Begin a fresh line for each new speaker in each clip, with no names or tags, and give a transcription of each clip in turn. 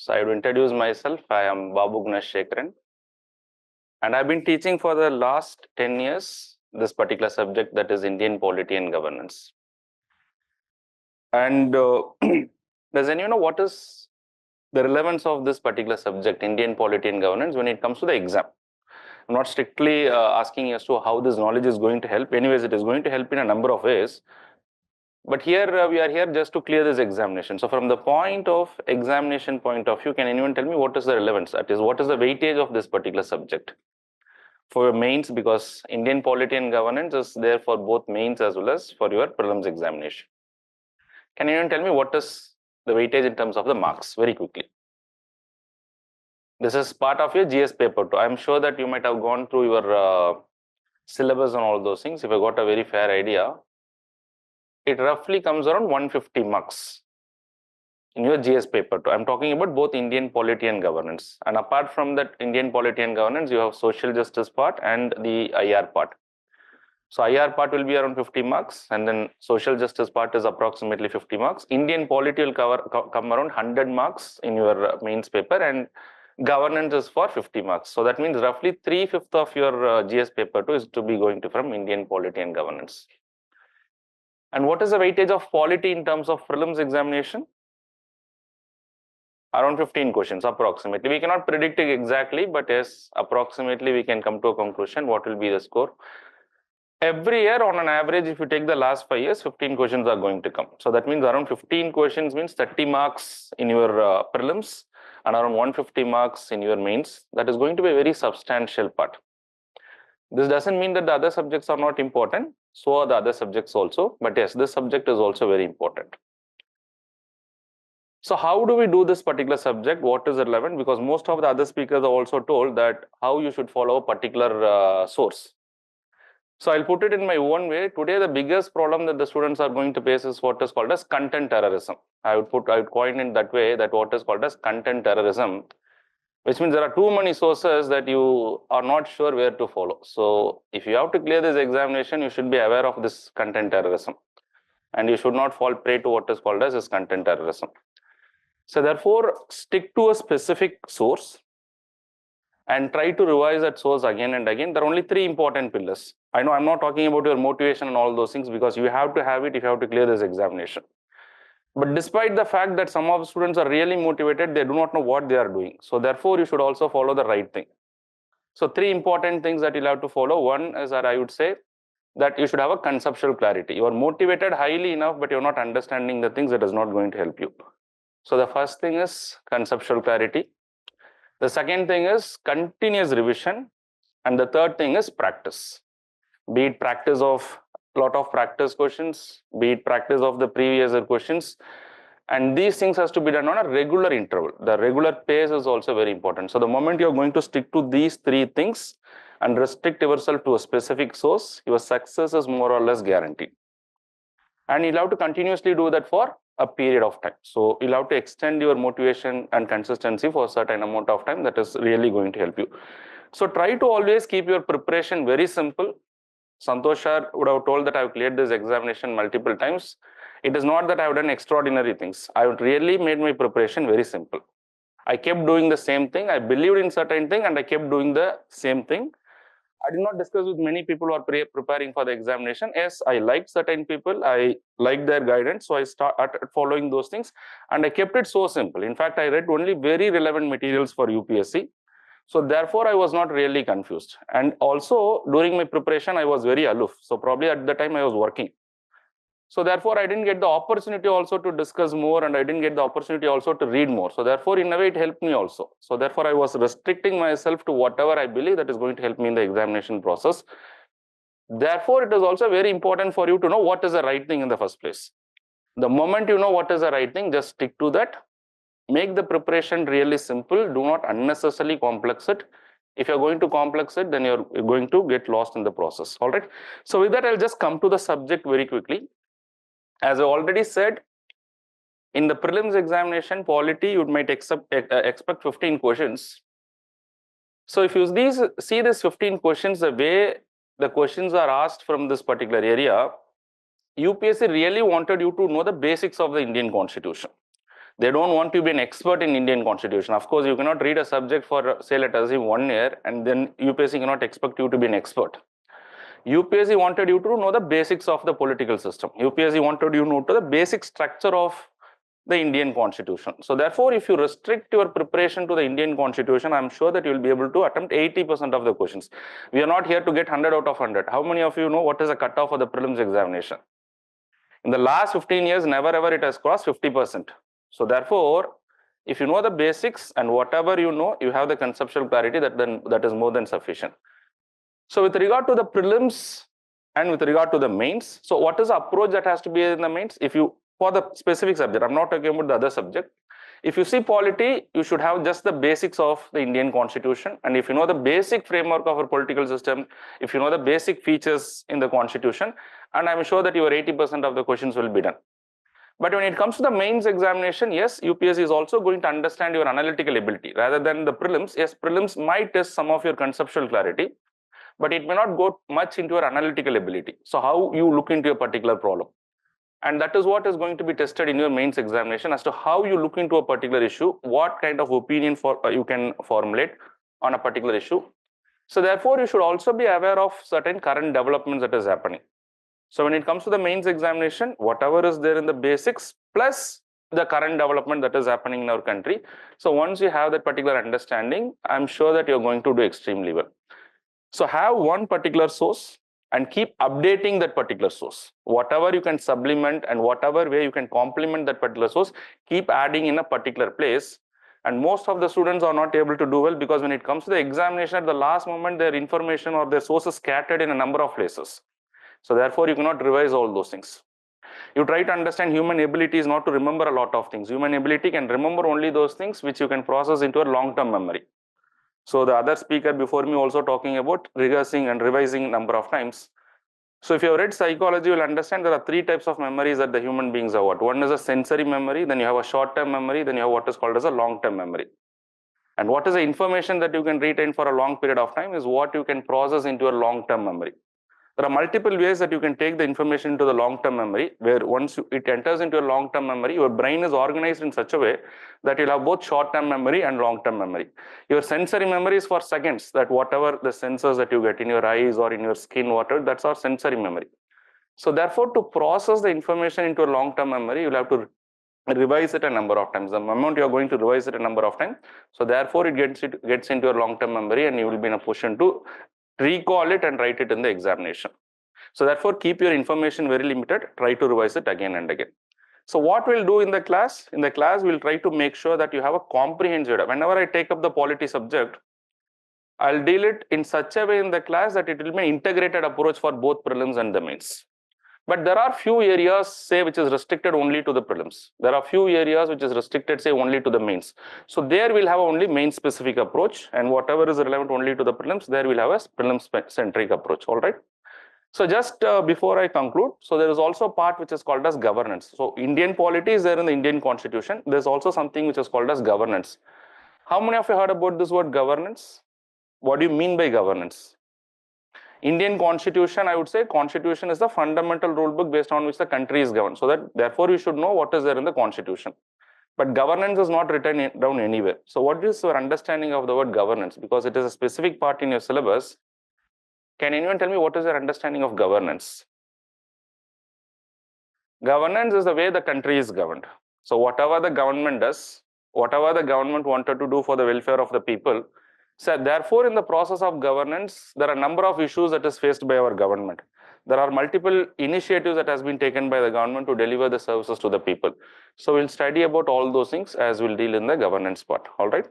So I would introduce myself. I am Babu Sir, and I've been teaching for the last 10 years this particular subject, that is Indian Polity and Governance. And does anyone know what is the relevance of this particular subject, Indian Polity and Governance, when it comes to the exam? I'm not strictly asking as to how this knowledge is going to help. Anyways, it is going to help in a number of ways. But here we are here just to clear this examination. So from the examination point of view, can anyone tell me what is the relevance? That is, what is the weightage of this particular subject for your mains? Because Indian Polity and Governance is there for both mains as well as for your prelims examination. Can anyone tell me what is the weightage in terms of the marks? Very quickly. This is part of your GS paper 2. I'm sure that you might have gone through your syllabus and all those things. If you got a very fair idea, it roughly comes around 150 marks in your GS paper 2. I'm talking about both Indian Polity and Governance. And apart from that Indian Polity and Governance, you have social justice part and the IR part. So IR part will be around 50 marks, and then social justice part is approximately 50 marks. Indian Polity will come around 100 marks in your mains paper, and governance is for 50 marks. So that means roughly 3/5 of your GS paper 2 is to be going to from Indian Polity and Governance. And what is the weightage of polity in terms of prelims examination? Around 15 questions approximately. We cannot predict it exactly, but yes, approximately we can come to a conclusion what will be the score. Every year on an average, if you take the last 5 years, 15 questions are going to come. So that means around 15 questions means 30 marks in your prelims and around 150 marks in your mains. That is going to be a very substantial part. This doesn't mean that the other subjects are not important. So are the other subjects also. But yes, this subject is also very important. So how do we do this particular subject? What is relevant? Because most of the other speakers are also told that how you should follow a particular source. So I'll put it in my own way. Today, the biggest problem that the students are going to face is what is called as content terrorism. I would coin it that way, that what is called as content terrorism, which means there are too many sources that you are not sure where to follow. So if you have to clear this examination, you should be aware of this content terrorism, and you should not fall prey to what is called as this content terrorism. So therefore, stick to a specific source and try to revise that source again and again. There are only 3 important pillars. I know I'm not talking about your motivation and all those things, because you have to have it if you have to clear this examination. But despite the fact that some of the students are really motivated, they do not know what they are doing. So therefore, you should also follow the right thing. So 3 important things that you'll have to follow. One is that I would say that you should have a conceptual clarity. You are motivated highly enough, but you're not understanding the things, that is not going to help you. So the first thing is conceptual clarity. The second thing is continuous revision. And the third thing is practice. Be it practice of a lot of practice questions, be it practice of the previous year questions. And these things has to be done on a regular interval. The regular pace is also very important. So the moment you're going to stick to these 3 things and restrict yourself to a specific source, your success is more or less guaranteed. And you'll have to continuously do that for a period of time. So you'll have to extend your motivation and consistency for a certain amount of time. That is really going to help you. So try to always keep your preparation very simple. Santosh sir would have told that I've cleared this examination multiple times. It is not that I've done extraordinary things. I would really made my preparation very simple. I kept doing the same thing. I believed in certain thing and I kept doing the same thing. I did not discuss with many people who are preparing for the examination. Yes, I liked certain people. I liked their guidance. So I started following those things and I kept it so simple. In fact, I read only very relevant materials for UPSC. So therefore, I was not really confused. And also during my preparation, I was very aloof. So probably at the time I was working. So therefore, I didn't get the opportunity also to discuss more, and I didn't get the opportunity also to read more. So therefore, in a way, it helped me also. So therefore, I was restricting myself to whatever I believe that is going to help me in the examination process. Therefore, it is also very important for you to know what is the right thing in the first place. The moment you know what is the right thing, just stick to that. Make the preparation really simple. Do not unnecessarily complex it. If you're going to complex it, then you're going to get lost in the process. All right. So with that, I'll just come to the subject very quickly. As I already said, in the prelims examination, polity, you might expect 15 questions. So if you see these 15 questions, the way the questions are asked from this particular area, UPSC really wanted you to know the basics of the Indian Constitution. They don't want to be an expert in Indian constitution. Of course, you cannot read a subject for, say, let us say 1 year, and then UPSC cannot expect you to be an expert. UPSC wanted you to know the basics of the political system. UPSC wanted you to know the basic structure of the Indian constitution. So therefore, if you restrict your preparation to the Indian constitution, I'm sure that you will be able to attempt 80% of the questions. We are not here to get 100 out of 100. How many of you know what is the cutoff for the prelims examination? In the last 15 years, never ever it has crossed 50%. So therefore, if you know the basics and whatever you know, you have the conceptual clarity, that is more than sufficient. So with regard to the prelims and with regard to the mains, so what is the approach that has to be in the mains? If you, for the specific subject, I'm not talking about the other subject. If you see polity, you should have just the basics of the Indian constitution. And if you know the basic framework of our political system, if you know the basic features in the constitution, and I'm sure that your 80% of the questions will be done. But when it comes to the mains examination, yes, UPSC is also going to understand your analytical ability. Rather than the prelims, yes, prelims might test some of your conceptual clarity, but it may not go much into your analytical ability. So how you look into a particular problem. And that is what is going to be tested in your mains examination as to how you look into a particular issue, what kind of opinion you can formulate on a particular issue. So therefore, you should also be aware of certain current developments that is happening. So when it comes to the mains examination, whatever is there in the basics plus the current development that is happening in our country. So once you have that particular understanding, I'm sure that you're going to do extremely well. So have one particular source and keep updating that particular source. Whatever you can supplement and whatever way you can complement that particular source, keep adding in a particular place. And most of the students are not able to do well because when it comes to the examination at the last moment, their information or their sources scattered in a number of places. So therefore, you cannot revise all those things. You try to understand human ability is not to remember a lot of things. Human ability can remember only those things which you can process into a long-term memory. So the other speaker before me also talking about rehearsing and revising number of times. So if you have read psychology, you will understand there are 3 types of memories that the human beings have got. One is a sensory memory, then you have a short-term memory, then you have what is called as a long-term memory. And what is the information that you can retain for a long period of time is what you can process into a long-term memory. There are multiple ways that you can take the information into the long-term memory, where once it enters into a long-term memory, your brain is organized in such a way that you'll have both short-term memory and long-term memory. Your sensory memory is for seconds, that whatever the sensors that you get in your eyes or in your skin, whatever, that's our sensory memory. So therefore, to process the information into a long-term memory, you'll have to revise it a number of times. The moment you're going to revise it a number of times, so therefore it gets into your long-term memory and you will be in a position to recall it and write it in the examination. So therefore, keep your information very limited, try to revise it again and again. So what we'll do in the class? In the class, we'll try to make sure that you have a comprehensive. Whenever I take up the polity subject, I'll deal it in such a way in the class that it will be an integrated approach for both prelims and the mains. But there are few areas, say, which is restricted only to the prelims. There are few areas which is restricted, say, only to the mains. So there we'll have only main specific approach, and whatever is relevant only to the prelims, there we'll have a prelims centric approach. All right. So just before I conclude, so there is also a part which is called as governance. So Indian polity is there in the Indian constitution. There's also something which is called as governance. How many of you heard about this word governance? What do you mean by governance? Indian constitution, I would say constitution is the fundamental rule book based on which the country is governed. So that therefore you should know what is there in the constitution. But governance is not written down anywhere. So what is your understanding of the word governance? Because it is a specific part in your syllabus. Can anyone tell me what is your understanding of governance? Governance is the way the country is governed. So whatever the government does, whatever the government wanted to do for the welfare of the people, so therefore in the process of governance, there are a number of issues that is faced by our government. There are multiple initiatives that has been taken by the government to deliver the services to the people. So we'll study about all those things as we'll deal in the governance part. All right.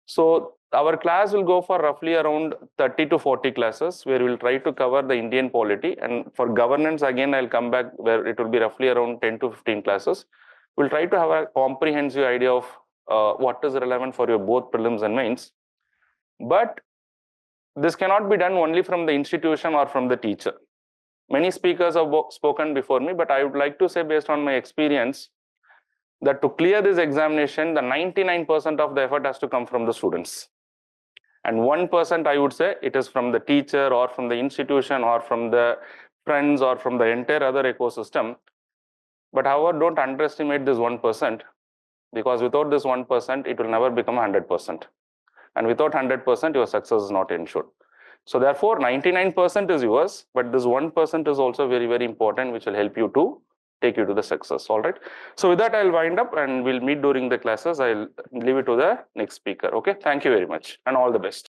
So our class will go for roughly around 30 to 40 classes where we'll try to cover the Indian polity, and for governance again I'll come back where it will be roughly around 10 to 15 classes. We'll try to have a comprehensive idea of what is relevant for your both prelims and mains. But this cannot be done only from the institution or from the teacher. Many speakers have spoken before me, but I would like to say based on my experience that to clear this examination, the 99% of the effort has to come from the students. And 1% I would say it is from the teacher or from the institution or from the friends or from the entire other ecosystem. But however, don't underestimate this 1%. because without this 1%, it will never become 100%. And without 100%, your success is not ensured. So therefore, 99% is yours, but this 1% is also very, very important, which will help you to take you to the success. All right. So with that, I'll wind up and we'll meet during the classes. I'll leave it to the next speaker. Okay. Thank you very much and all the best.